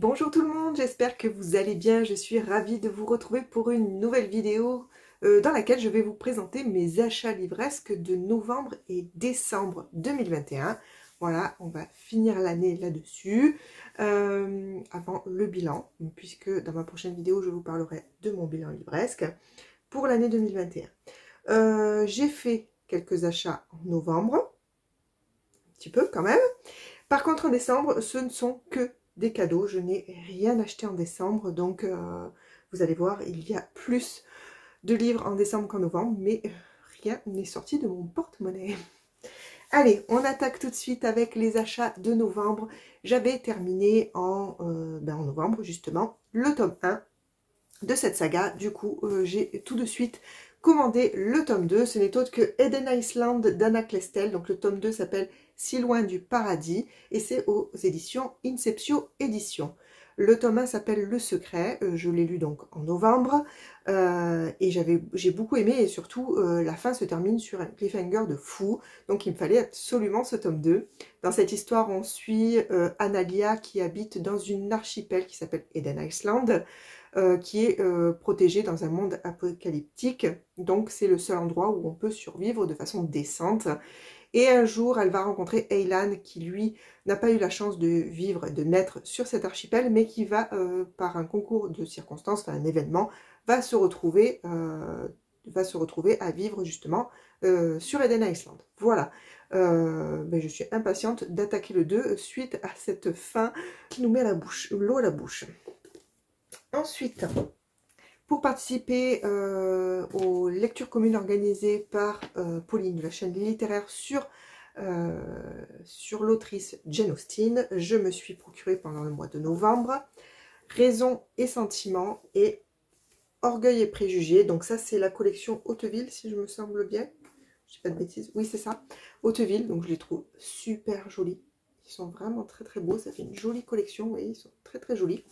Bonjour tout le monde, j'espère que vous allez bien. Je suis ravie de vous retrouver pour une nouvelle vidéo dans laquelle je vais vous présenter mes achats livresques de novembre et décembre 2021. Voilà, on va finir l'année là-dessus avant le bilan, puisque dans ma prochaine vidéo, je vous parlerai de mon bilan livresque pour l'année 2021. J'ai fait quelques achats en novembre, un petit peu quand même. Par contre, en décembre, ce ne sont que des cadeaux. Je n'ai rien acheté en décembre, donc vous allez voir, il y a plus de livres en décembre qu'en novembre, mais rien n'est sorti de mon porte-monnaie. Allez, on attaque tout de suite avec les achats de novembre. J'avais terminé en novembre, justement, le tome 1 de cette saga. Du coup, j'ai tout de suite commandé le tome 2. Ce n'est autre que Eden Island d'Anna Klestel. Donc le tome 2 s'appelle Si loin du paradis et c'est aux éditions Inceptio Éditions. Le tome 1 s'appelle Le Secret, je l'ai lu donc en novembre et j'ai beaucoup aimé et surtout la fin se termine sur un cliffhanger de fou, donc il me fallait absolument ce tome 2. Dans cette histoire on suit Analia qui habite dans une archipel qui s'appelle Eden Island, qui est protégée dans un monde apocalyptique, donc c'est le seul endroit où on peut survivre de façon décente. Et un jour, elle va rencontrer Aylan qui, lui, n'a pas eu la chance de vivre, de naître sur cet archipel, mais qui va, par un concours de circonstances, enfin un événement, va se retrouver à vivre justement sur Eden Island. Voilà. Je suis impatiente d'attaquer le 2 suite à cette fin qui nous met l'eau à la bouche. Ensuite, pour participer aux lectures communes organisées par Pauline de la chaîne littéraire sur l'autrice Jane Austen, je me suis procuré pendant le mois de novembre Raison et Sentiments et Orgueil et Préjugés. Donc ça c'est la collection Hauteville si je me semble bien. Je dis pas de bêtises, oui c'est ça. Hauteville, donc je les trouve super jolis. Ils sont vraiment très très beaux, ça fait une jolie collection, vous voyez, ils sont très très jolis.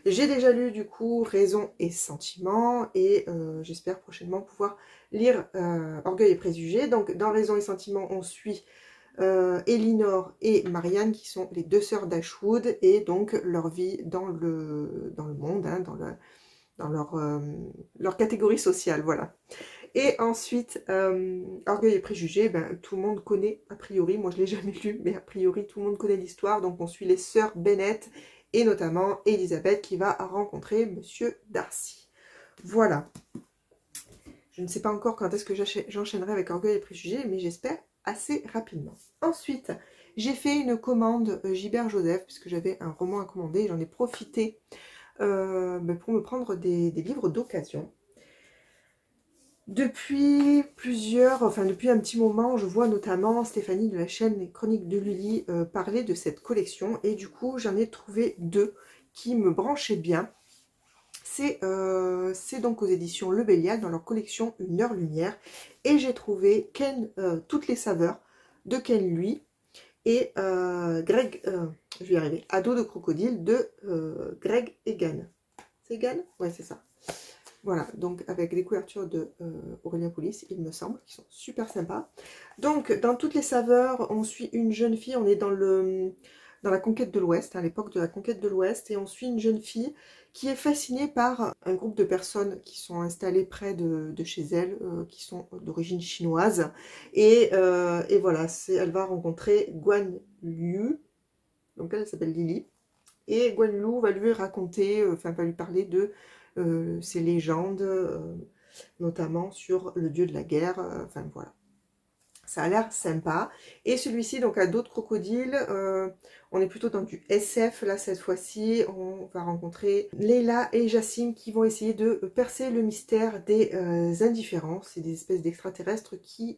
J'ai déjà lu du coup Raison et Sentiments et j'espère prochainement pouvoir lire Orgueil et Préjugés. Donc dans Raison et Sentiments on suit Elinor et Marianne qui sont les deux sœurs d'Ashwood et donc leur vie dans le monde, hein, dans leur catégorie sociale, voilà. Et ensuite, Orgueil et Préjugés, tout le monde connaît, a priori, moi je ne l'ai jamais lu, mais a priori tout le monde connaît l'histoire, donc on suit les sœurs Bennet, et notamment Elisabeth qui va rencontrer Monsieur Darcy. Voilà. Je ne sais pas encore quand est-ce que j'enchaînerai avec Orgueil et Préjugés, mais j'espère assez rapidement. Ensuite, j'ai fait une commande Gilbert Joseph, puisque j'avais un roman à commander, j'en ai profité pour me prendre des livres d'occasion. Depuis un petit moment, je vois notamment Stéphanie de la chaîne Les Chroniques de Lully parler de cette collection et du coup j'en ai trouvé deux qui me branchaient bien. C'est donc aux éditions Le Bélial dans leur collection Une heure lumière et j'ai trouvé Toutes les saveurs de Ken Lui et Greg, je vais y arriver, Ado de crocodile de Greg Egan. C'est Egan? Ouais c'est ça. Voilà, donc avec des couvertures de Aurélien Poulis, il me semble, qui sont super sympas. Donc, dans Toutes les saveurs, on suit une jeune fille, on est dans la conquête de l'Ouest, à l'époque de la conquête de l'Ouest, et on suit une jeune fille qui est fascinée par un groupe de personnes qui sont installées près de chez elle, qui sont d'origine chinoise. Et voilà, elle va rencontrer Guan Yu, donc elle s'appelle Lily, et Guan Yu va lui raconter, va lui parler de ces légendes, notamment sur le dieu de la guerre, voilà. Ça a l'air sympa. Et celui-ci, donc, a d'autres crocodiles. On est plutôt dans du SF, là, cette fois-ci. On va rencontrer Leila et Jacine qui vont essayer de percer le mystère des indifférents. C'est des espèces d'extraterrestres qui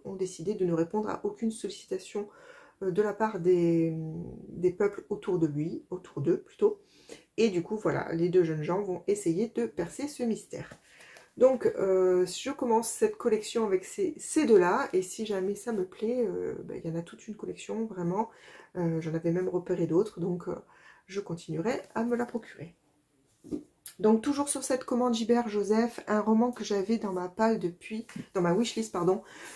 ont décidé de ne répondre à aucune sollicitation de la part des peuples autour d'eux plutôt. Et du coup, voilà, les deux jeunes gens vont essayer de percer ce mystère. Donc, je commence cette collection avec ces deux-là. Et si jamais ça me plaît, il y en a toute une collection, vraiment. J'en avais même repéré d'autres, donc je continuerai à me la procurer. Donc, toujours sur cette commande Gilbert Joseph, un roman que j'avais dans ma wishlist,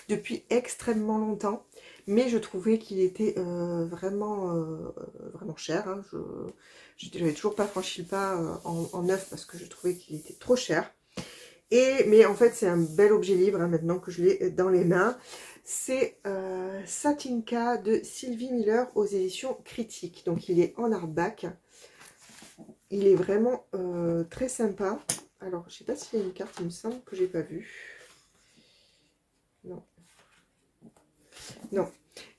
depuis extrêmement longtemps. mais je trouvais qu'il était vraiment cher. Hein. Je n'avais toujours pas franchi le pas en neuf parce que je trouvais qu'il était trop cher. Mais en fait, c'est un bel objet livre hein, maintenant que je l'ai dans les mains. C'est Satinka de Sylvie Miller aux éditions Critiques. Donc, il est en hardback. Il est vraiment très sympa. Alors, je ne sais pas s'il y a une carte, il me semble que j'ai pas vue. Non. Non.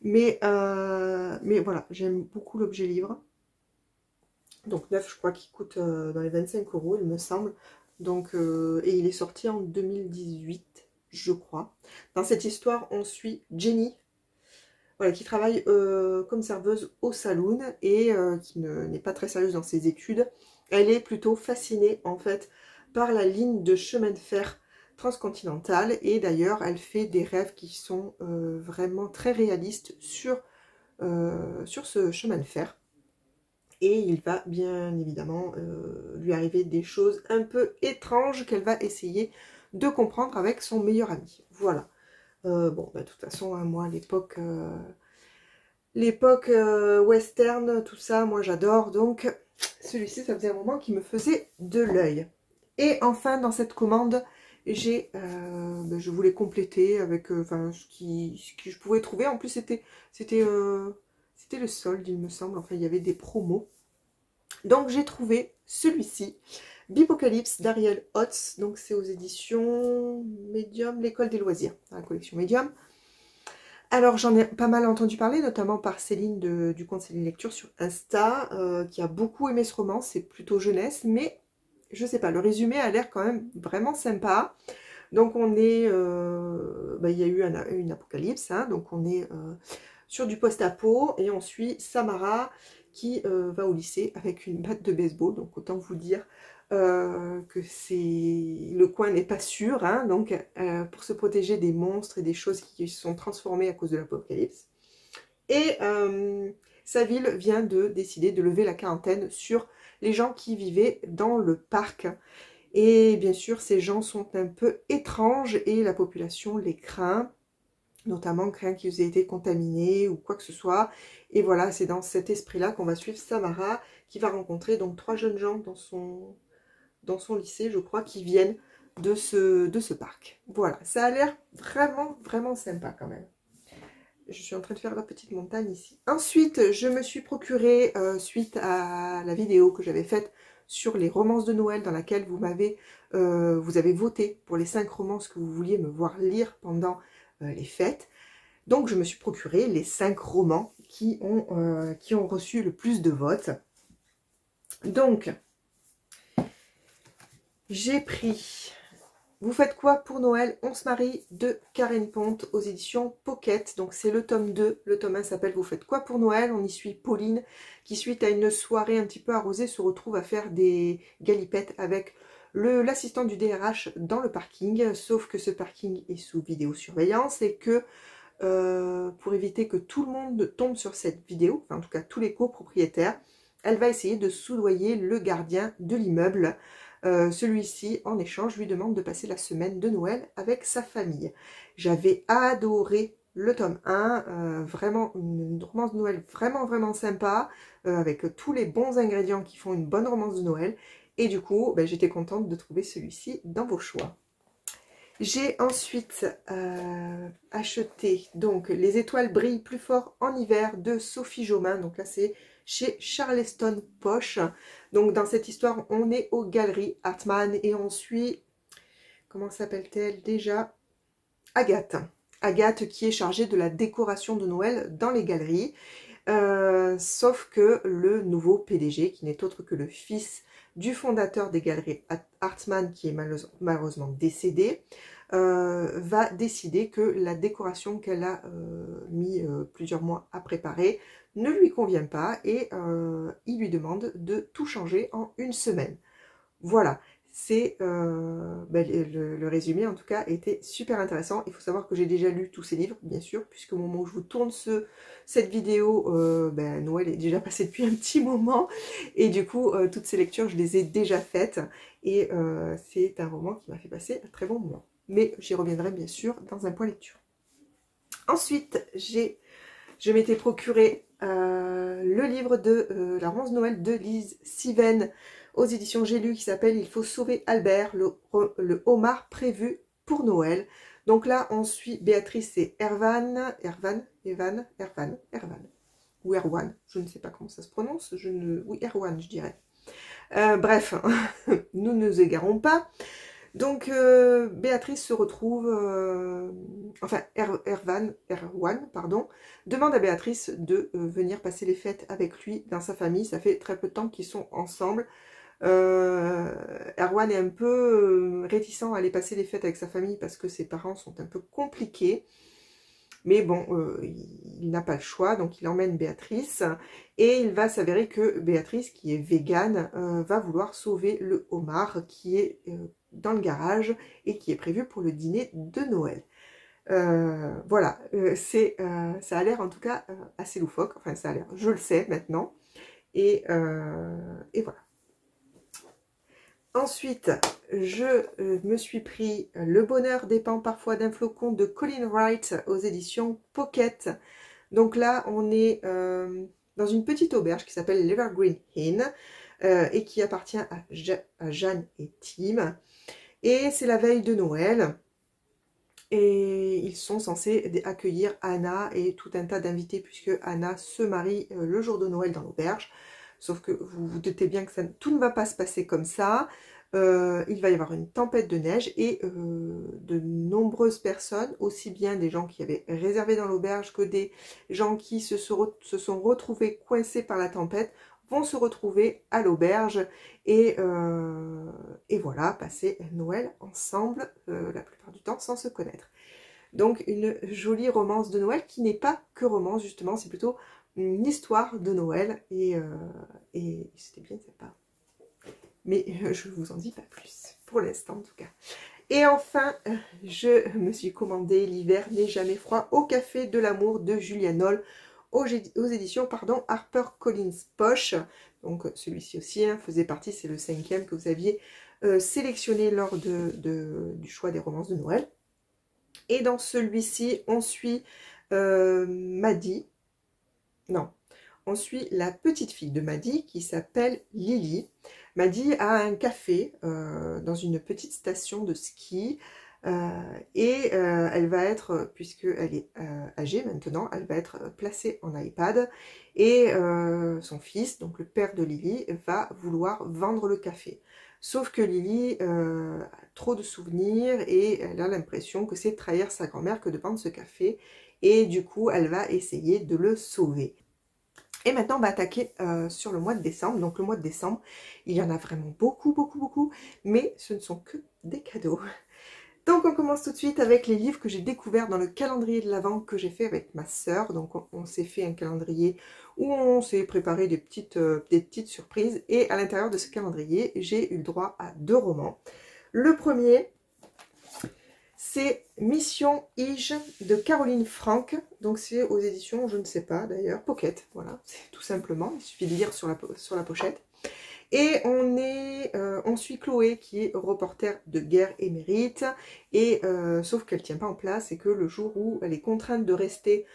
Mais voilà, j'aime beaucoup l'objet livre. Donc, neuf, je crois qu'il coûte dans les 25 €, il me semble. Donc, et il est sorti en 2018, je crois. Dans cette histoire, on suit Jenny, voilà, qui travaille comme serveuse au saloon et qui n'est pas très sérieuse dans ses études. Elle est plutôt fascinée, en fait, par la ligne de chemin de fer transcontinentale. Et d'ailleurs, elle fait des rêves qui sont vraiment très réalistes sur ce chemin de fer. Et il va bien évidemment lui arriver des choses un peu étranges qu'elle va essayer de comprendre avec son meilleur ami. Voilà. Bon, bah, de toute façon, hein, moi, l'époque western, tout ça, moi j'adore. Donc, celui-ci, ça faisait un moment qu'il me faisait de l'œil. Et enfin, dans cette commande, je voulais compléter avec ce qui je pouvais trouver. En plus, c'était le solde, il me semble. Enfin, il y avait des promos. Donc, j'ai trouvé celui-ci, Bipocalypse d'Ariel Hotz. Donc, c'est aux éditions Medium, l'école des loisirs, dans la collection Medium. Alors, j'en ai pas mal entendu parler, notamment par Céline du compte Céline Lecture sur Insta, qui a beaucoup aimé ce roman. C'est plutôt jeunesse, mais je sais pas, le résumé a l'air quand même vraiment sympa. Donc, on est... il y a eu une apocalypse, hein, donc on est sur du post-apo, et on suit Samara qui va au lycée avec une batte de baseball. Donc, autant vous dire que le coin n'est pas sûr, hein, donc pour se protéger des monstres et des choses qui se sont transformées à cause de l'apocalypse. Et sa ville vient de décider de lever la quarantaine sur les gens qui vivaient dans le parc. Et bien sûr, ces gens sont un peu étranges et la population les craint, notamment craint qu'ils aient été contaminés ou quoi que ce soit. Et voilà, c'est dans cet esprit-là qu'on va suivre Samara, qui va rencontrer donc 3 jeunes gens dans son lycée, je crois, qui viennent de ce parc. Voilà, ça a l'air vraiment, vraiment sympa quand même. Je suis en train de faire la petite montagne ici. Ensuite, je me suis procuré, suite à la vidéo que j'avais faite sur les romances de Noël, dans laquelle vous avez voté pour les 5 romances que vous vouliez me voir lire pendant les fêtes. Donc, je me suis procuré les 5 romans qui ont reçu le plus de votes. Donc, j'ai pris Vous faites quoi pour Noël? On se marie de Karen Ponte aux éditions Pocket. Donc c'est le tome 2. Le tome 1 s'appelle Vous faites quoi pour Noël? On y suit Pauline qui, suite à une soirée un petit peu arrosée, se retrouve à faire des galipettes avec l'assistant du DRH dans le parking. Sauf que ce parking est sous vidéosurveillance et que pour éviter que tout le monde tombe sur cette vidéo, enfin en tout cas tous les copropriétaires, elle va essayer de soudoyer le gardien de l'immeuble. Celui-ci, en échange, lui demande de passer la semaine de Noël avec sa famille. J'avais adoré le tome 1, vraiment une romance de Noël vraiment, vraiment sympa, avec tous les bons ingrédients qui font une bonne romance de Noël. Et du coup, j'étais contente de trouver celui-ci dans vos choix. J'ai ensuite acheté donc Les étoiles brillent plus fort en hiver de Sophie Jomain. Donc là, c'est chez Charleston Poche. Donc dans cette histoire, on est aux Galeries Hartmann et on suit, comment s'appelle-t-elle déjà? Agathe. Agathe qui est chargée de la décoration de Noël dans les galeries. Sauf que le nouveau PDG, qui n'est autre que le fils du fondateur des Galeries Hartmann, qui est malheureusement décédé, va décider que la décoration qu'elle a mis plusieurs mois à préparer ne lui convient pas et il lui demande de tout changer en une semaine. Voilà, c'est le résumé en tout cas était super intéressant. Il faut savoir que j'ai déjà lu tous ces livres, bien sûr, puisque au moment où je vous tourne cette vidéo, Noël est déjà passé depuis un petit moment. Et du coup, toutes ces lectures, je les ai déjà faites. Et c'est un roman qui m'a fait passer un très bon moment. Mais j'y reviendrai bien sûr dans un point lecture. Ensuite, j'ai je m'étais procuré le livre de la romance de Noël de Lise Siven aux éditions J'ai lu qui s'appelle Il faut sauver Albert, le homard prévu pour Noël. Donc là, on suit Béatrice et Ervan, ou Erwan, je ne sais pas comment ça se prononce, oui, Erwan, je dirais. Bref, nous ne nous égarons pas. Donc, Béatrice se retrouve, Erwan, pardon, demande à Béatrice de venir passer les fêtes avec lui dans sa famille. Ça fait très peu de temps qu'ils sont ensemble. Erwan est un peu réticent à aller passer les fêtes avec sa famille parce que ses parents sont un peu compliqués. Mais bon, il n'a pas le choix, donc il emmène Béatrice. Et il va s'avérer que Béatrice, qui est végane, va vouloir sauver le homard qui est dans le garage et qui est prévu pour le dîner de Noël. Voilà, ça a l'air en tout cas assez loufoque. Enfin, ça a l'air, je le sais maintenant. Et voilà. Ensuite, je me suis pris Le bonheur dépend parfois d'un flocon de Colin Wright aux éditions Pocket. Donc là, on est dans une petite auberge qui s'appelle l'Evergreen Inn et qui appartient à Jeanne et Tim. Et c'est la veille de Noël. Et ils sont censés accueillir Anna et tout un tas d'invités puisque Anna se marie le jour de Noël dans l'auberge. Sauf que vous vous doutez bien que tout ne va pas se passer comme ça. Il va y avoir une tempête de neige et de nombreuses personnes, aussi bien des gens qui avaient réservé dans l'auberge que des gens qui se sont retrouvés coincés par la tempête, vont se retrouver à l'auberge et voilà, passer Noël ensemble, la plupart du temps sans se connaître. Donc une jolie romance de Noël qui n'est pas que romance justement, c'est plutôt une histoire de Noël et c'était bien sympa. Mais je ne vous en dis pas plus, pour l'instant en tout cas. Et enfin, je me suis commandé L'hiver n'est jamais froid au café de l'amour de Julia Knoll aux éditions HarperCollins Poche. Donc celui-ci aussi faisait partie, c'est le 5e que vous aviez sélectionné lors du choix des romances de Noël. Et dans celui-ci, on suit Maddie. Non, on suit la petite fille de Maddie qui s'appelle Lily. Maddie a un café dans une petite station de ski elle va être, puisqu'elle est âgée maintenant, elle va être placée en iPad et son fils, donc le père de Lily, va vouloir vendre le café. Sauf que Lily a trop de souvenirs et elle a l'impression que c'est trahir sa grand-mère que de vendre ce café et du coup elle va essayer de le sauver. Et maintenant, on va attaquer sur le mois de décembre. Donc le mois de décembre, il y en a vraiment beaucoup, beaucoup, beaucoup. Mais ce ne sont que des cadeaux. Donc on commence tout de suite avec les livres que j'ai découverts dans le calendrier de l'Avent que j'ai fait avec ma sœur. Donc on s'est fait un calendrier où on s'est préparé des petites surprises. Et à l'intérieur de ce calendrier, j'ai eu le droit à 2 romans. Le premier, c'est Mission Ige de Caroline Franck. Donc c'est aux éditions, je ne sais pas d'ailleurs, Pocket. Voilà, c'est tout simplement. Il suffit de lire sur la pochette. Et on suit Chloé qui est reporter de guerre émérite. Et sauf qu'elle ne tient pas en place et que le jour où elle est contrainte de rester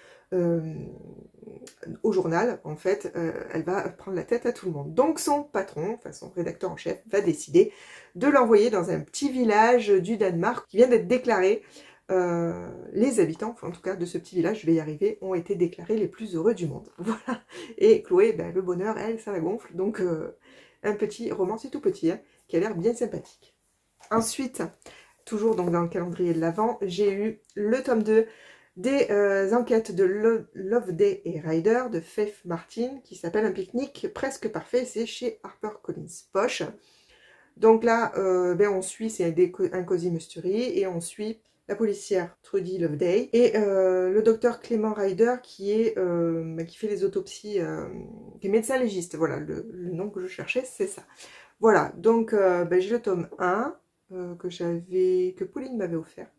au journal, en fait, elle va prendre la tête à tout le monde. Donc son patron, enfin son rédacteur en chef, va décider de l'envoyer dans un petit village du Danemark qui vient d'être déclaré. Les habitants, enfin, en tout cas de ce petit village, je vais y arriver, ont été déclarés les plus heureux du monde. Voilà. Et Chloé, ben, le bonheur, elle, ça la gonfle. Donc un petit roman, c'est tout petit, hein, qui a l'air bien sympathique. Ensuite, toujours donc dans le calendrier de l'Avent, j'ai eu le tome 2 des enquêtes de Loveday et Ryder de Faith Martin qui s'appelle Un pique-nique presque parfait, c'est chez HarperCollins Poche. Donc là, on suit, c'est un cozy mystery et on suit la policière Trudy Loveday et le docteur Clément Ryder qui fait les autopsies, qui est médecin légiste, voilà, le nom que je cherchais, c'est ça. Voilà, donc j'ai le tome 1 que Pauline m'avait offert.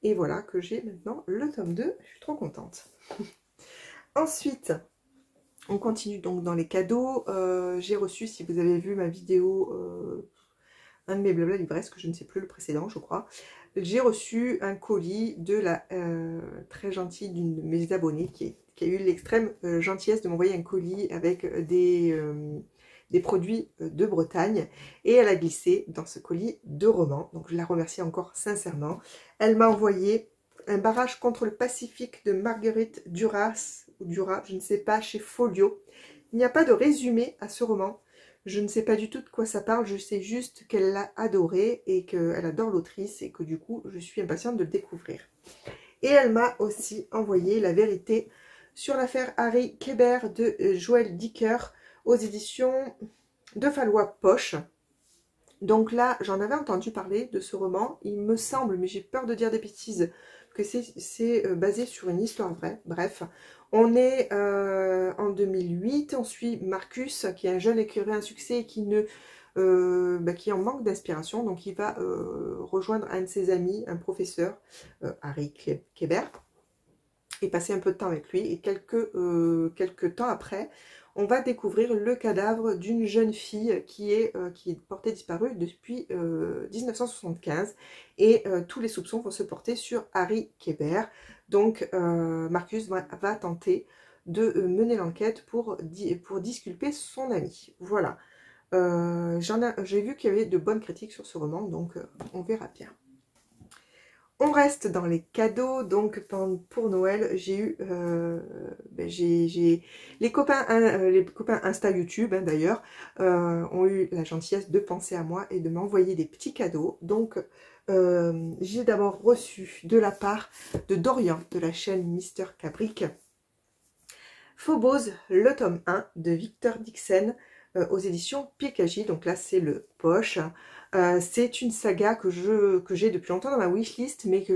Et voilà que j'ai maintenant le tome 2, je suis trop contente. Ensuite, on continue donc dans les cadeaux. J'ai reçu, si vous avez vu ma vidéo, un de mes blabla livresques, je ne sais plus le précédent, je crois. j'ai reçu un colis de la très gentille d'une de mes abonnées qui a eu l'extrême gentillesse de m'envoyer un colis avec des produits de Bretagne, et elle a glissé dans ce colis 2 romans, donc je la remercie encore sincèrement. Elle m'a envoyé Un barrage contre le Pacifique de Marguerite Duras, ou Duras, je ne sais pas, chez Folio. Il n'y a pas de résumé à ce roman. Je ne sais pas du tout de quoi ça parle, je sais juste qu'elle l'a adoré et qu'elle adore l'autrice et que du coup je suis impatiente de le découvrir. Et elle m'a aussi envoyé La vérité sur l'affaire Harry Kéber de Joël Dicker aux éditions de Fallois Poche. Donc là, j'en avais entendu parler de ce roman, il me semble, mais j'ai peur de dire des bêtises, que c'est basé sur une histoire vraie. Bref, on est en 2008, on suit Marcus, qui est un jeune écrivain à succès et qui qui est en manque d'inspiration, donc il va rejoindre un de ses amis, un professeur, Harry Kéber, et passer un peu de temps avec lui, et quelques temps après, on va découvrir le cadavre d'une jeune fille qui est portée disparue depuis 1975, et tous les soupçons vont se porter sur Harry Kéber. Donc Marcus va tenter de mener l'enquête pour disculper son ami. Voilà. J'ai vu qu'il y avait de bonnes critiques sur ce roman, donc on verra bien. On reste dans les cadeaux, donc pour Noël, j'ai eu les copains Insta YouTube d'ailleurs ont eu la gentillesse de penser à moi et de m'envoyer des petits cadeaux. Donc j'ai d'abord reçu de la part de Dorian de la chaîne Mister Cabric Phobos, le tome 1 de Victor Dixon aux éditions Pikaji. Donc là c'est le poche. C'est une saga que j'ai depuis longtemps dans ma wishlist, mais que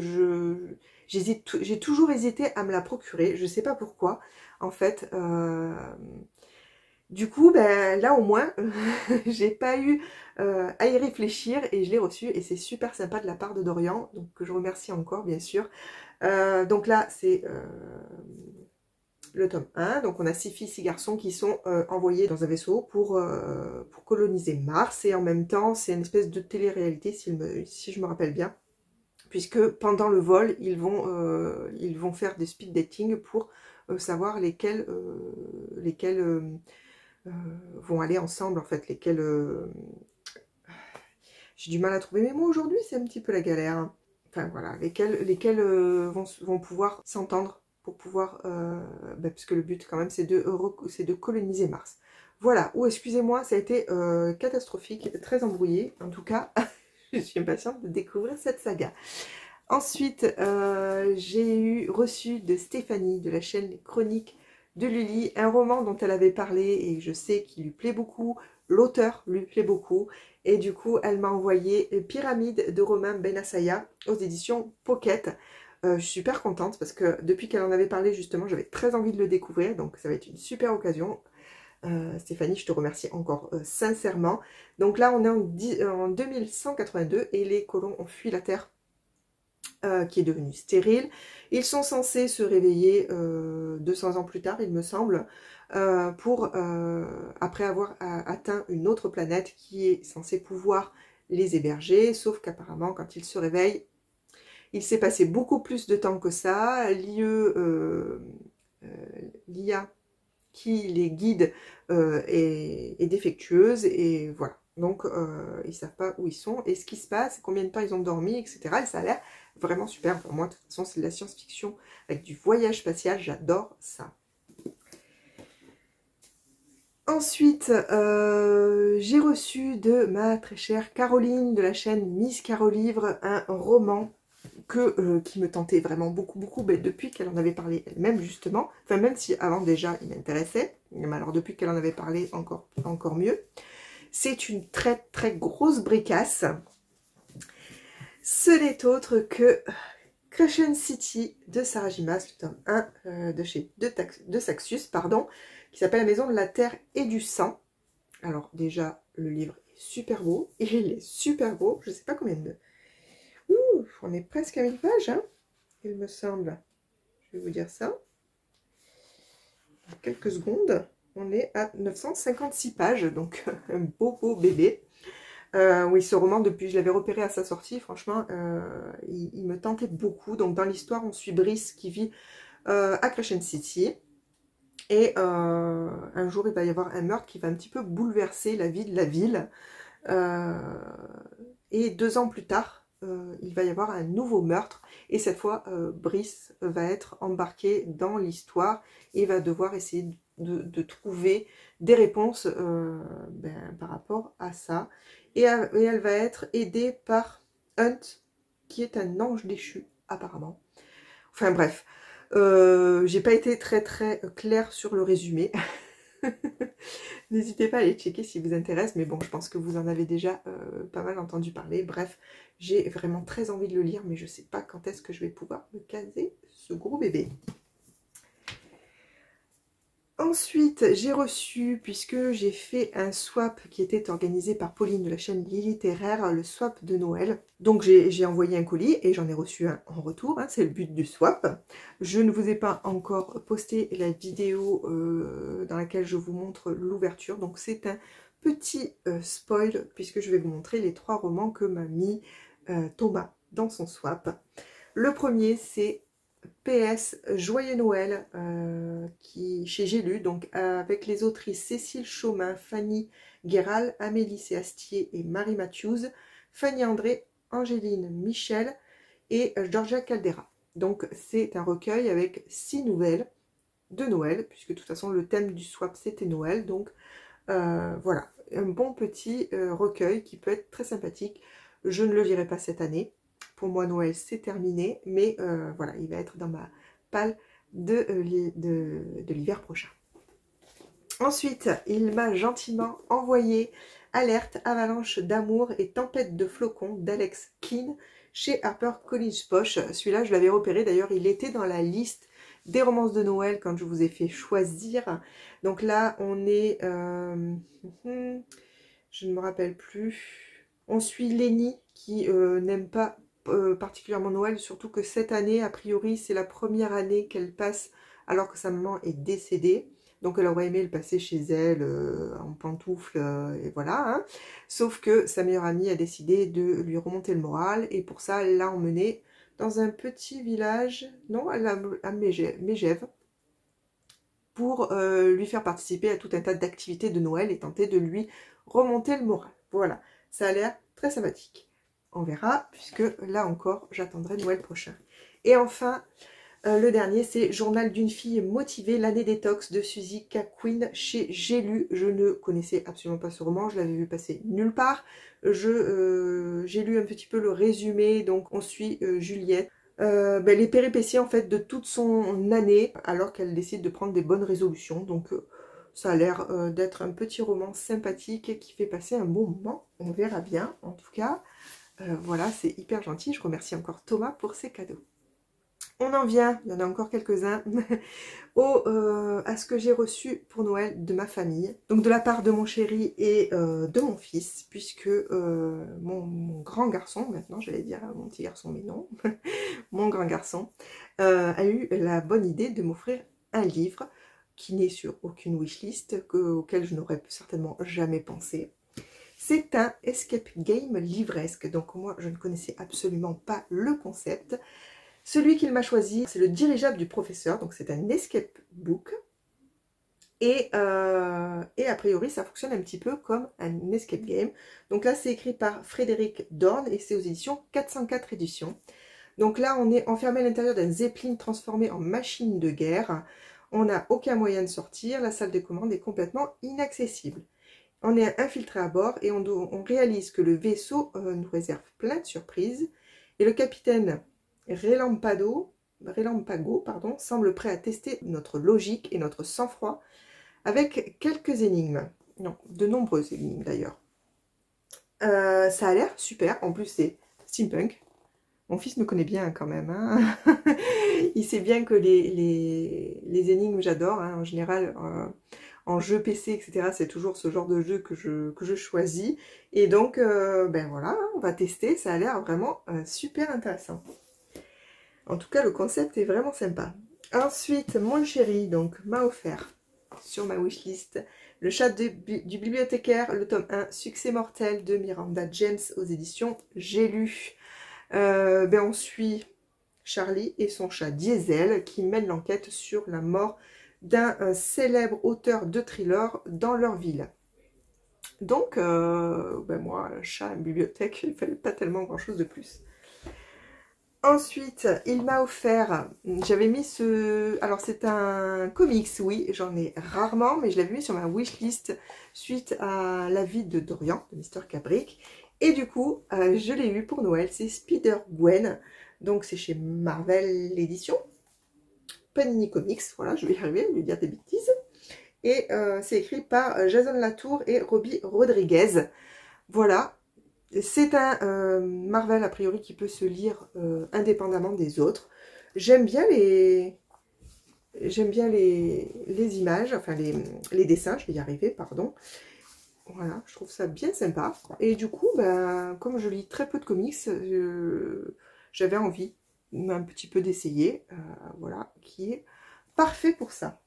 j'ai toujours hésité à me la procurer. Je ne sais pas pourquoi, en fait. Du coup, ben, là au moins, j'ai pas eu à y réfléchir et je l'ai reçu. Et c'est super sympa de la part de Dorian, donc que je remercie encore, bien sûr. Donc là, c'est le tome 1, donc on a 6 filles, 6 garçons qui sont envoyés dans un vaisseau pour coloniser Mars, et en même temps c'est une espèce de télé-réalité si je me rappelle bien, puisque pendant le vol ils vont faire des speed dating pour savoir lesquels vont aller ensemble, en fait, lesquels j'ai du mal à trouver mes mots aujourd'hui, c'est un petit peu la galère, hein. Enfin voilà, lesquels vont pouvoir s'entendre pour pouvoir, puisque le but quand même c'est de coloniser Mars. Voilà, ou excusez-moi, ça a été catastrophique, très embrouillé, en tout cas, je suis impatiente de découvrir cette saga. Ensuite, j'ai reçu de Stéphanie, de la chaîne Chroniques de Lully, un roman dont elle avait parlé et je sais qu'il lui plaît beaucoup, l'auteur lui plaît beaucoup, et du coup elle m'a envoyé Pyramide de Romain Benassaya aux éditions Pocket. Je suis super contente parce que depuis qu'elle en avait parlé justement, j'avais très envie de le découvrir, donc ça va être une super occasion. Stéphanie, je te remercie encore sincèrement. Donc là on est en 2182 et les colons ont fui la Terre qui est devenue stérile. Ils sont censés se réveiller 200 ans plus tard, il me semble, après avoir atteint une autre planète qui est censée pouvoir les héberger, sauf qu'apparemment quand ils se réveillent, il s'est passé beaucoup plus de temps que ça. L'IA qui les guide est défectueuse, et voilà. Donc ils ne savent pas où ils sont et ce qui se passe, combien de temps ils ont dormi, etc. Et ça a l'air vraiment super. Pour moi, de toute façon, c'est de la science-fiction avec du voyage spatial, j'adore ça. Ensuite, j'ai reçu de ma très chère Caroline de la chaîne Miss Carolivre un roman qui me tentait vraiment beaucoup, depuis qu'elle en avait parlé elle-même justement. Enfin, même si avant déjà il m'intéressait, mais alors depuis qu'elle en avait parlé, encore mieux. C'est une très très grosse bricasse. Ce n'est autre que Crescent City de Sarah J. Maas, le tome 1 de Saxus, pardon, qui s'appelle La Maison de la Terre et du Sang. Alors déjà, le livre est super beau, il est super beau, je sais pas combien de... Ouh, on est presque à 1000 pages, hein, il me semble. Je vais vous dire ça. En quelques secondes, on est à 956 pages, donc un beau bébé. Oui, ce roman, depuis je l'avais repéré à sa sortie, franchement, il me tentait beaucoup. Donc dans l'histoire, on suit Brice qui vit à Crescent City. Et un jour, il va y avoir un meurtre qui va un petit peu bouleverser la vie de la ville. Euh, et 2 ans plus tard, il va y avoir un nouveau meurtre. Et cette fois, Brice va être embarqué dans l'histoire et va devoir essayer de trouver des réponses par rapport à ça. Et elle va être aidée par Hunt, qui est un ange déchu, apparemment. Enfin bref, j'ai pas été très claire sur le résumé. N'hésitez pas à aller checker si vous intéresse, mais bon, je pense que vous en avez déjà pas mal entendu parler. Bref, j'ai vraiment très envie de le lire, mais je sais pas quand est-ce que je vais pouvoir me caser ce gros bébé. Ensuite, j'ai reçu, puisque j'ai fait un swap qui était organisé par Pauline de la chaîne Littéraire, le swap de Noël. Donc j'ai envoyé un colis et j'en ai reçu un en retour, hein, c'est le but du swap. Je ne vous ai pas encore posté la vidéo dans laquelle je vous montre l'ouverture. Donc c'est un petit spoil, puisque je vais vous montrer les 3 romans que m'a mis Thomas dans son swap. Le premier, c'est PS Joyeux Noël chez J'ai lu, donc avec les autrices Cécile Chaumin, Fanny Guéral, Amélie Séastier et Marie Matthews, Fanny André, Angéline Michel et Georgia Caldera. Donc c'est un recueil avec 6 nouvelles de Noël, puisque de toute façon le thème du swap c'était Noël, donc voilà, un bon petit recueil qui peut être très sympathique. Je ne le lirai pas cette année. Pour moi, Noël, c'est terminé. Mais voilà, il va être dans ma palle de l'hiver prochain. Ensuite, il m'a gentiment envoyé Alerte, avalanche d'amour et tempête de flocons d'Alex Keane chez HarperCollins Poche. Celui-là, je l'avais repéré. D'ailleurs, il était dans la liste des romances de Noël quand je vous ai fait choisir. Donc là, on est... je ne me rappelle plus. On suit Lénie qui n'aime pas particulièrement Noël, surtout que cette année, a priori, c'est la première année qu'elle passe alors que sa maman est décédée. Donc elle aurait aimé le passer chez elle en pantoufles, et voilà. Hein. Sauf que sa meilleure amie a décidé de lui remonter le moral, et pour ça, elle l'a emmené dans un petit village, non, à Mégève, pour lui faire participer à tout un tas d'activités de Noël et tenter de lui remonter le moral. Voilà, ça a l'air très sympathique. On verra, puisque là encore, j'attendrai Noël prochain. Et enfin, le dernier, c'est Journal d'une fille motivée, l'année détox de Suzy Quinn chez J'ai lu. Je ne connaissais absolument pas ce roman, je l'avais vu passer nulle part. J'ai lu un petit peu le résumé, donc on suit Juliette. Les péripéties en fait de toute son année, alors qu'elle décide de prendre des bonnes résolutions. Donc ça a l'air d'être un petit roman sympathique qui fait passer un bon moment. On verra bien, en tout cas. Voilà, c'est hyper gentil. Je remercie encore Thomas pour ses cadeaux. On en vient, il y en a encore quelques-uns, à ce que j'ai reçu pour Noël de ma famille. Donc de la part de mon chéri et de mon fils, puisque mon grand garçon, maintenant j'allais dire mon petit garçon, mais non, mon grand garçon, a eu la bonne idée de m'offrir un livre qui n'est sur aucune wishlist, auquel je n'aurais certainement jamais pensé. C'est un escape game livresque, donc moi je ne connaissais absolument pas le concept. Celui qu'il m'a choisi, c'est le dirigeable du professeur, donc c'est un escape book. Et a priori, ça fonctionne un petit peu comme un escape game. Donc là, c'est écrit par Frédéric Dorn et c'est aux éditions 404 éditions. Donc là, on est enfermé à l'intérieur d'un zeppelin transformé en machine de guerre. On n'a aucun moyen de sortir, la salle de commande est complètement inaccessible. On est infiltré à bord et on réalise que le vaisseau nous réserve plein de surprises. Et le capitaine Relampago, semble prêt à tester notre logique et notre sang-froid avec quelques énigmes. Non, de nombreuses énigmes d'ailleurs. Ça a l'air super, en plus c'est steampunk. Mon fils me connaît bien quand même. Hein. Il sait bien que les énigmes j'adore. Hein. En général, en jeu PC, etc., c'est toujours ce genre de jeu que je choisis. Et donc, voilà, on va tester. Ça a l'air vraiment super intéressant. En tout cas, le concept est vraiment sympa. Ensuite, mon chéri donc m'a offert sur ma wishlist. Le chat du bibliothécaire, le tome 1, Succès mortel de Miranda James aux éditions J'ai lu. On suit Charlie et son chat Diesel qui mènent l'enquête sur la mort d'un célèbre auteur de thriller dans leur ville. Donc, moi, chat, une bibliothèque, il ne fallait pas tellement grand chose de plus. Ensuite, il m'a offert, j'avais mis alors c'est un comics, oui, j'en ai rarement, mais je l'avais mis sur ma wishlist suite à l'avis de Dorian, de Mister Cabric. Et du coup, je l'ai eu pour Noël, c'est Spider-Gwen, donc c'est chez Marvel Éditions, Panini Comics, voilà, je vais y arriver, je vais dire des bêtises. Et c'est écrit par Jason Latour et Robbie Rodriguez, voilà. C'est un Marvel, a priori, qui peut se lire indépendamment des autres. J'aime bien les images, enfin les dessins, je vais y arriver, pardon. Voilà, je trouve ça bien sympa. Et du coup, comme je lis très peu de comics, j'avais envie un petit peu d'essayer. Voilà, qui est parfait pour ça.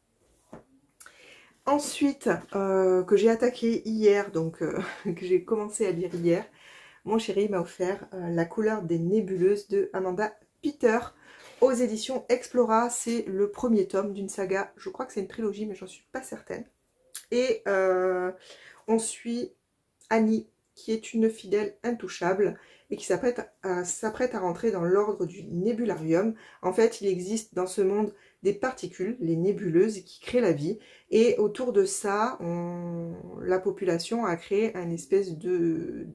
Ensuite, que j'ai attaqué hier, donc que j'ai commencé à lire hier, mon chéri m'a offert La couleur des nébuleuses de Amanda Peter aux éditions Explora. C'est le premier tome d'une saga, je crois que c'est une trilogie, mais j'en suis pas certaine. Et on suit Annie, qui est une fidèle intouchable et qui s'apprête à rentrer dans l'ordre du nébularium. En fait, il existe dans ce monde des particules, les nébuleuses, qui créent la vie. Et autour de ça, la population a créé un espèce de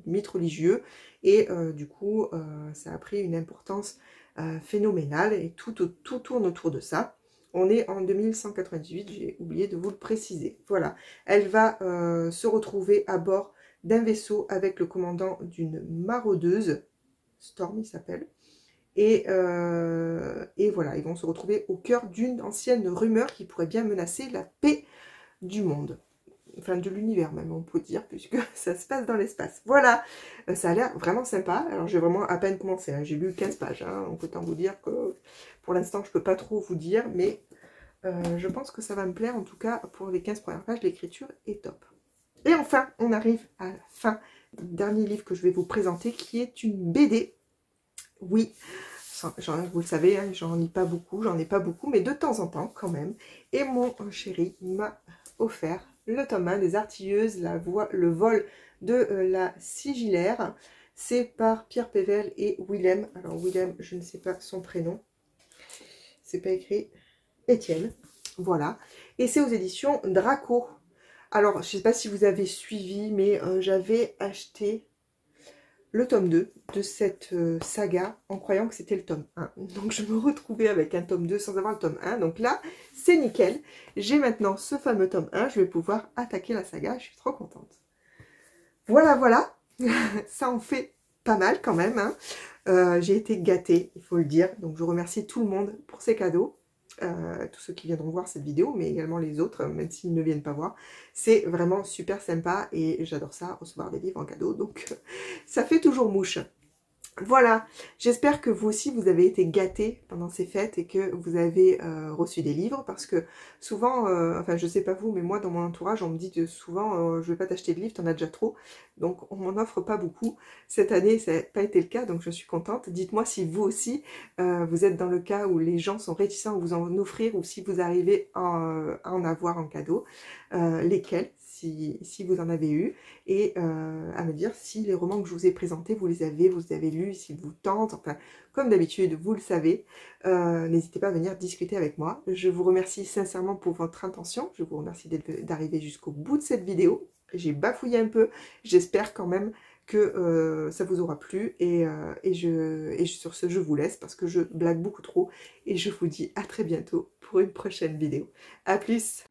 mythe religieux. Et du coup, ça a pris une importance phénoménale et tout tourne autour de ça. On est en 2198, j'ai oublié de vous le préciser. Voilà, elle va se retrouver à bord d'un vaisseau avec le commandant d'une maraudeuse, Storm il s'appelle, et voilà, ils vont se retrouver au cœur d'une ancienne rumeur qui pourrait bien menacer la paix du monde. Enfin, de l'univers même, on peut dire, puisque ça se passe dans l'espace. Voilà, ça a l'air vraiment sympa. Alors, j'ai vraiment à peine commencé, hein. J'ai lu 15 pages, hein. Donc autant vous dire que pour l'instant, je ne peux pas trop vous dire, mais je pense que ça va me plaire. En tout cas, pour les 15 premières pages, l'écriture est top. Et enfin, on arrive à la fin du dernier livre que je vais vous présenter, qui est une BD. Oui, vous le savez, hein, j'en lis pas beaucoup, mais de temps en temps quand même. Et mon chéri m'a offert le tome 1 des Artilleuses, le vol de la Sigillaire. C'est par Pierre Pével et Willem. Alors Willem, je ne sais pas son prénom. C'est pas écrit. Étienne. Voilà. Et c'est aux éditions Draco. Alors, je ne sais pas si vous avez suivi, mais j'avais acheté le tome 2 de cette saga en croyant que c'était le tome 1. Donc, je me retrouvais avec un tome 2 sans avoir le tome 1. Donc là, c'est nickel. J'ai maintenant ce fameux tome 1. Je vais pouvoir attaquer la saga. Je suis trop contente. Voilà, voilà. Ça en fait pas mal quand même, hein. J'ai été gâtée, il faut le dire. Donc, je remercie tout le monde pour ces cadeaux. Tous ceux qui viendront voir cette vidéo, mais également les autres, même s'ils ne viennent pas voir. C'est vraiment super sympa et j'adore ça, recevoir des livres en cadeau, donc ça fait toujours mouche. Voilà, j'espère que vous aussi vous avez été gâtés pendant ces fêtes et que vous avez reçu des livres, parce que souvent, enfin je sais pas vous, mais moi dans mon entourage on me dit que souvent je vais pas t'acheter de livres, t'en as déjà trop, donc on m'en offre pas beaucoup. Cette année ça n'a pas été le cas, donc je suis contente. Dites-moi si vous aussi vous êtes dans le cas où les gens sont réticents à vous en offrir, ou si vous arrivez à en avoir en cadeau, lesquels, si vous en avez eu, et à me dire si les romans que je vous ai présentés, vous avez lus, s'ils vous tentent, enfin, comme d'habitude, vous le savez. N'hésitez pas à venir discuter avec moi. Je vous remercie sincèrement pour votre intention. Je vous remercie d'arriver jusqu'au bout de cette vidéo. J'ai bafouillé un peu. J'espère quand même que ça vous aura plu. Et sur ce, je vous laisse parce que je blague beaucoup trop. Et je vous dis à très bientôt pour une prochaine vidéo. À plus!